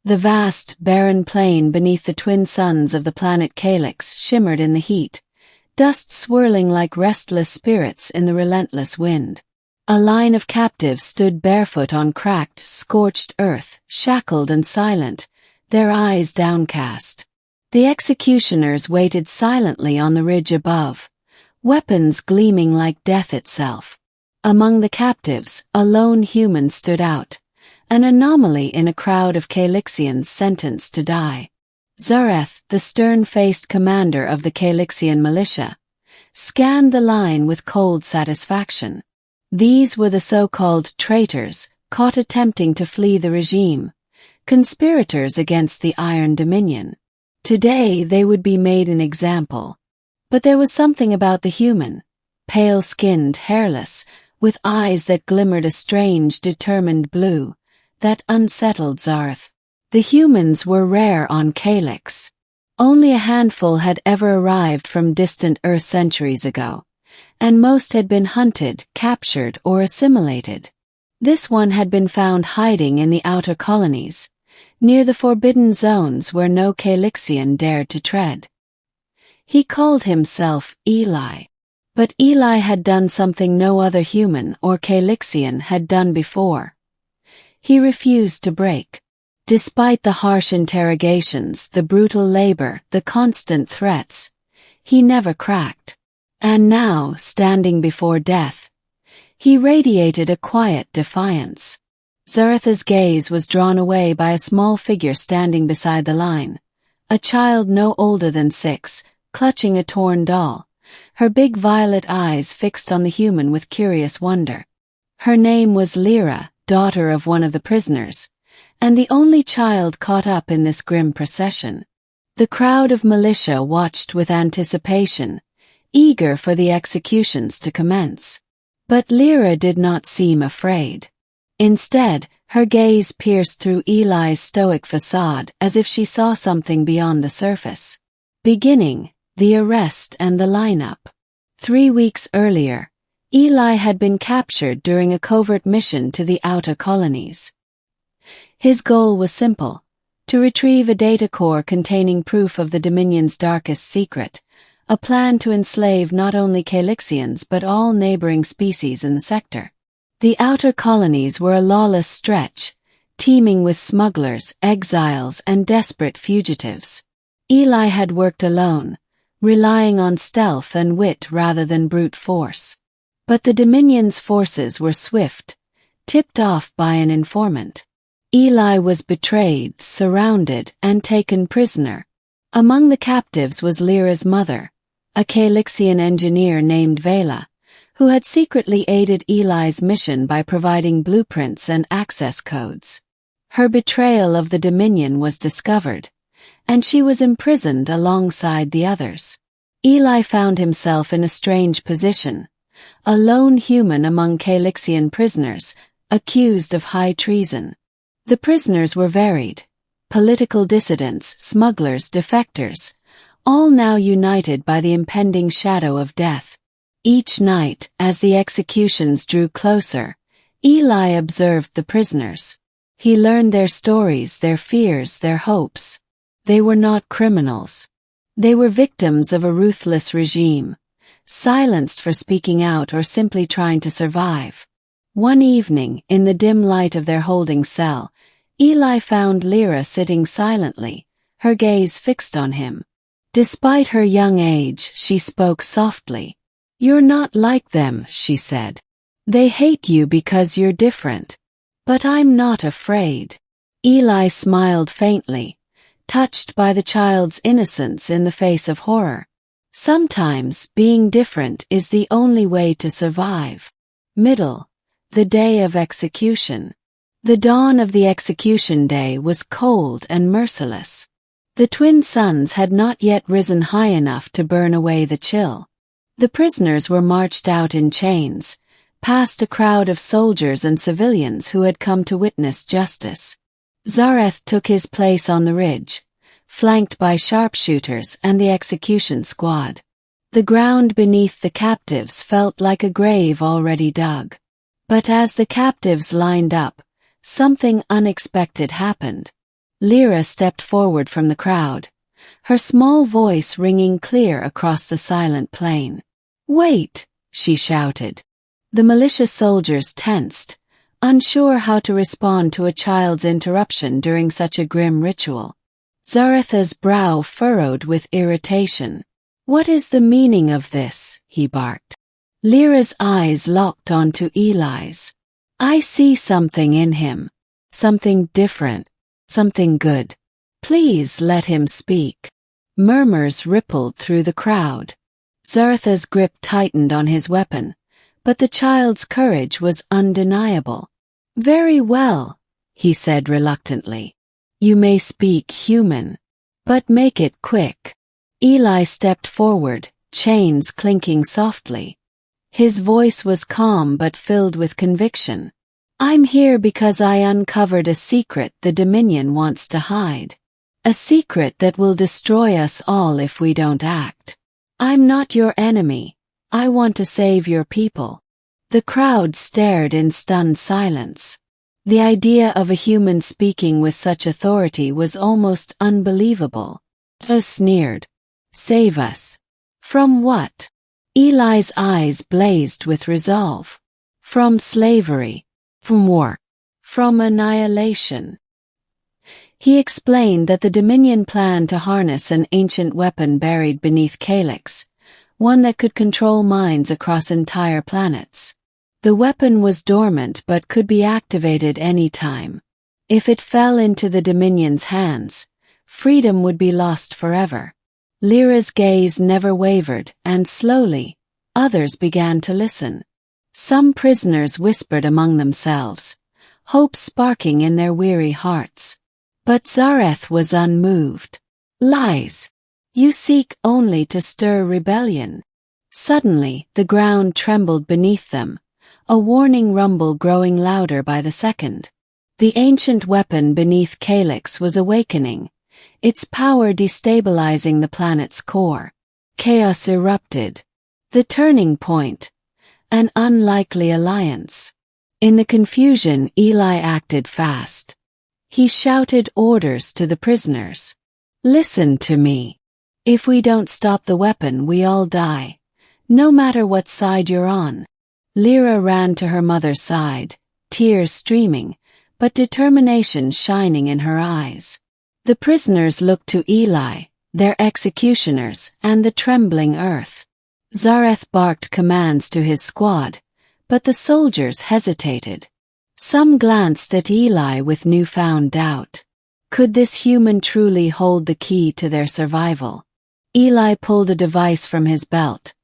The vast, barren plain beneath the twin suns of the planet Kaelix shimmered in the heat, dust swirling like restless spirits in the relentless wind. A line of captives stood barefoot on cracked, scorched earth, shackled and silent, their eyes downcast. The executioners waited silently on the ridge above, weapons gleaming like death itself. Among the captives, a lone human stood out, an anomaly in a crowd of Kaelixians sentenced to die. Zareth, the stern-faced commander of the Kaelixian militia, scanned the line with cold satisfaction. These were the so-called traitors, caught attempting to flee the regime, conspirators against the Iron Dominion. Today they would be made an example. But there was something about the human, pale-skinned, hairless, with eyes that glimmered a strange, determined blue, that unsettled Zareth. The humans were rare on Kaelix. Only a handful had ever arrived from distant Earth centuries ago, and most had been hunted, captured, or assimilated. This one had been found hiding in the outer colonies, near the forbidden zones where no Kaelixian dared to tread. He called himself Eli. But Eli had done something no other human or Kaelixian had done before. He refused to break. Despite the harsh interrogations, the brutal labor, the constant threats, he never cracked. And now, standing before death, he radiated a quiet defiance. Zaretha's gaze was drawn away by a small figure standing beside the line, a child no older than 6, clutching a torn doll, her big violet eyes fixed on the human with curious wonder. Her name was Lira, daughter of one of the prisoners, and the only child caught up in this grim procession. The crowd of militia watched with anticipation, eager for the executions to commence. But Lira did not seem afraid. Instead, her gaze pierced through Eli's stoic facade as if she saw something beyond the surface. Beginning, the arrest and the lineup. 3 weeks earlier, Eli had been captured during a covert mission to the outer colonies. His goal was simple: to retrieve a data core containing proof of the Dominion's darkest secret, a plan to enslave not only Kaelixians but all neighboring species in the sector. The outer colonies were a lawless stretch, teeming with smugglers, exiles, and desperate fugitives. Eli had worked alone, relying on stealth and wit rather than brute force. But the Dominion's forces were swift, tipped off by an informant. Eli was betrayed, surrounded, and taken prisoner. Among the captives was Lyra's mother, a Kaelixian engineer named Vela, who had secretly aided Eli's mission by providing blueprints and access codes. Her betrayal of the Dominion was discovered, and she was imprisoned alongside the others. Eli found himself in a strange position, a lone human among Kaelixian prisoners, accused of high treason. The prisoners were varied: political dissidents, smugglers, defectors, all now united by the impending shadow of death. Each night, as the executions drew closer, Eli observed the prisoners. He learned their stories, their fears, their hopes. They were not criminals. They were victims of a ruthless regime, silenced for speaking out or simply trying to survive. One evening, in the dim light of their holding cell, Eli found Lira sitting silently, her gaze fixed on him. Despite her young age, she spoke softly. "You're not like them," she said. "They hate you because you're different. But I'm not afraid." Eli smiled faintly, touched by the child's innocence in the face of horror. Sometimes, being different is the only way to survive. Middle. The day of execution. The dawn of the execution day was cold and merciless. The twin suns had not yet risen high enough to burn away the chill. The prisoners were marched out in chains, past a crowd of soldiers and civilians who had come to witness justice. Zareth took his place on the ridge, flanked by sharpshooters and the execution squad. The ground beneath the captives felt like a grave already dug. But as the captives lined up, something unexpected happened. Lira stepped forward from the crowd, her small voice ringing clear across the silent plain. "Wait!" she shouted. The malicious soldiers tensed, unsure how to respond to a child's interruption during such a grim ritual. Zaretha's brow furrowed with irritation. "What is the meaning of this?" he barked. Lyra's eyes locked onto Eli's. "I see something in him. Something different. Something good. Please let him speak." Murmurs rippled through the crowd. Zaretha's grip tightened on his weapon, but the child's courage was undeniable. "Very well," he said reluctantly. "You may speak human, but make it quick." Eli stepped forward, chains clinking softly. His voice was calm but filled with conviction. "I'm here because I uncovered a secret the Dominion wants to hide. A secret that will destroy us all if we don't act. I'm not your enemy. I want to save your people." The crowd stared in stunned silence. The idea of a human speaking with such authority was almost unbelievable. Sneered. "Save us. From what?" Eli's eyes blazed with resolve. "From slavery. From war. From annihilation." He explained that the Dominion planned to harness an ancient weapon buried beneath Kaelix, one that could control minds across entire planets. The weapon was dormant but could be activated any time. If it fell into the Dominion's hands, freedom would be lost forever. Lyra's gaze never wavered, and slowly, others began to listen. Some prisoners whispered among themselves, hope sparking in their weary hearts. But Zareth was unmoved. "Lies. You seek only to stir rebellion." Suddenly, the ground trembled beneath them, a warning rumble growing louder by the second. The ancient weapon beneath Kaelix was awakening, its power destabilizing the planet's core. Chaos erupted. The turning point. An unlikely alliance. In the confusion, Eli acted fast. He shouted orders to the prisoners. "Listen to me. If we don't stop the weapon, we all die. No matter what side you're on." Lira ran to her mother's side, tears streaming, but determination shining in her eyes. The prisoners looked to Eli, their executioners, and the trembling earth. Zareth barked commands to his squad, but the soldiers hesitated. Some glanced at Eli with newfound doubt. Could this human truly hold the key to their survival? Eli pulled a device from his belt,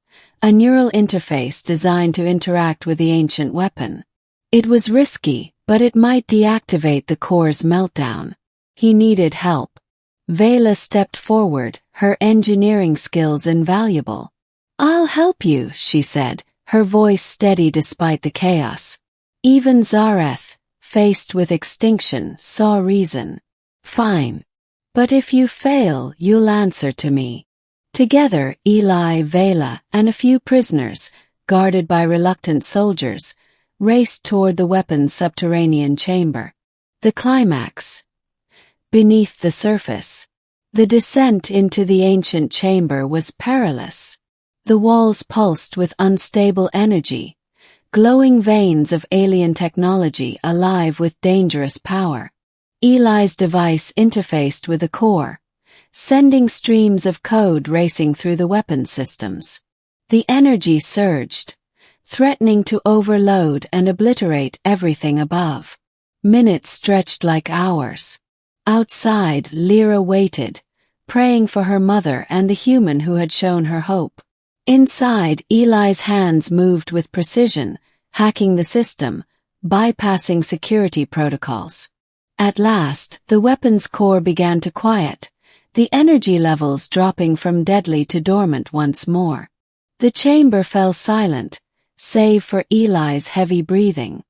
a neural interface designed to interact with the ancient weapon. It was risky, but it might deactivate the core's meltdown. He needed help. Vela stepped forward, her engineering skills invaluable. "I'll help you," she said, her voice steady despite the chaos. Even Zareth, faced with extinction, saw reason. "Fine. But if you fail, you'll answer to me." Together, Eli, Vela, and a few prisoners, guarded by reluctant soldiers, raced toward the weapon's subterranean chamber. The climax. Beneath the surface. The descent into the ancient chamber was perilous. The walls pulsed with unstable energy, glowing veins of alien technology alive with dangerous power. Eli's device interfaced with the core, sending streams of code racing through the weapon systems. The energy surged, threatening to overload and obliterate everything above. Minutes stretched like hours. Outside, Lira waited, praying for her mother and the human who had shown her hope. Inside, Eli's hands moved with precision, hacking the system, bypassing security protocols. At last, the weapon's core began to quiet, the energy levels dropping from deadly to dormant once more. The chamber fell silent, save for Eli's heavy breathing.